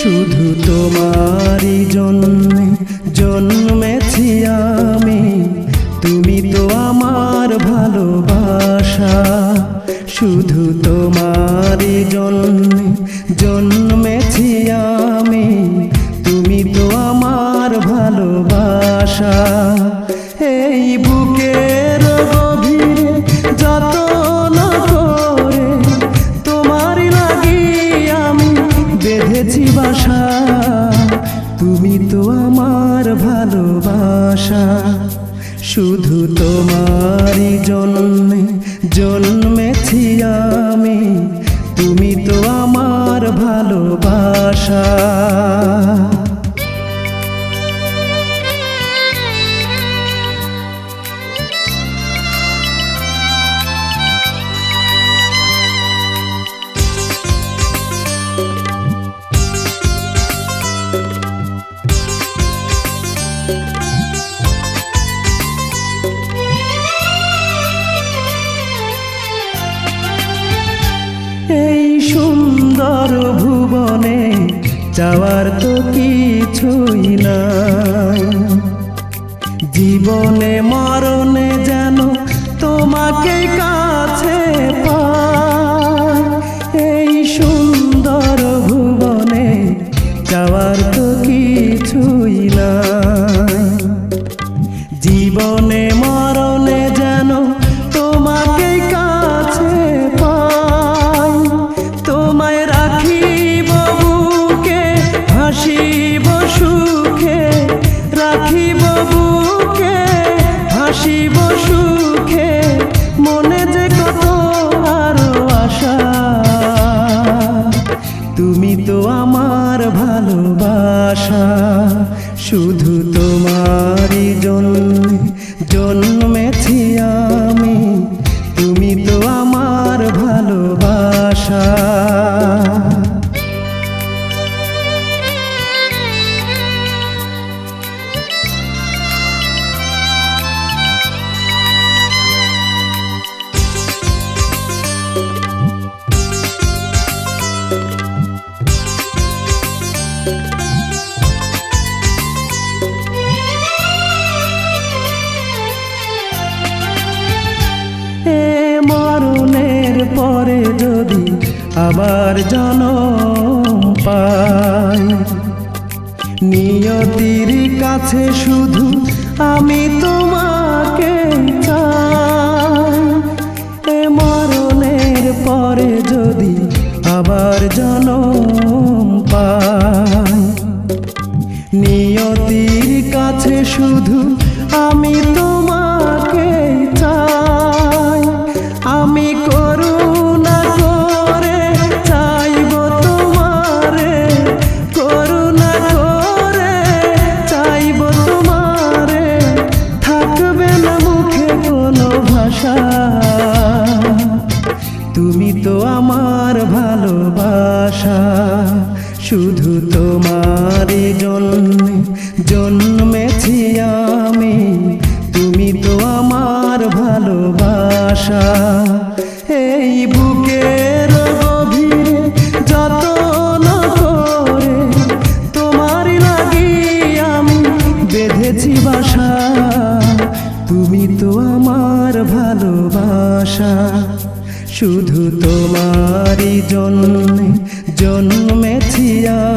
শুধু তোমারই জন্যে জন্মেছি আমি, তুমি তো আমার ভালোবাসা। শুধু তোমারই জন্যে জন্মেছি আমি, তুমি তো আমার ভালোবাসা। এই বুকের গভীরে যতন করে তোমারই লাগি আমি বেঁধেছি বাসা, তুমি তো আমার ভালোবাসা। শুধু তোমারই জন্যে জন্মেছি আমি, তুমি তো আমার ভালোবাসা। এই সুন্দর ভুবনে যাওয়ার তো কিছুই নাই, জীবনে মরণে যেন তোমাকে কাছে পাই। এই সুন্দর ভুবনে যাওয়ার তো কিছুই নাই, জীবনে মরণে যেন তোমাকে কাছে পাই। তোমায় রাখিব বুকে, হাসিব সুখে, রাখিব বুকে, হাসিব সুখে, মনে যে কত আরো আশা, তুমি তো আমার ভালোবাসা। শুধু তোমারই জন্যে জন্মেছি আমি, তুমি তো আমার ভালোবাসা। মরণের পরে যদি আবার জন্ম পাই, নিয়তির কাছে শুধু আমি তোমাকে চাই। মরণের পরে যদি আবার জন্ম পাই, নিয়তির কাছে শুধু আমি তোমাকে চাই। আমি করুণা করে চাইব তোমারে, করুণা করে চাইব তোমারে, থাকবে না মুখে কোনো ভাষা, তুমি তো আমার ভালোবাসা। শুধু তোমারই জন্যে জন্মেছি আমি, তুমি তো আমার ভালোবাসা। এই বুকের গভীরে যতন করে তোমারই লাগি আমি বেঁধেছি বাসা, তুমি তো আমার ভালোবাসা। শুধু তোমারই জন্যে জন্মেছি আমি।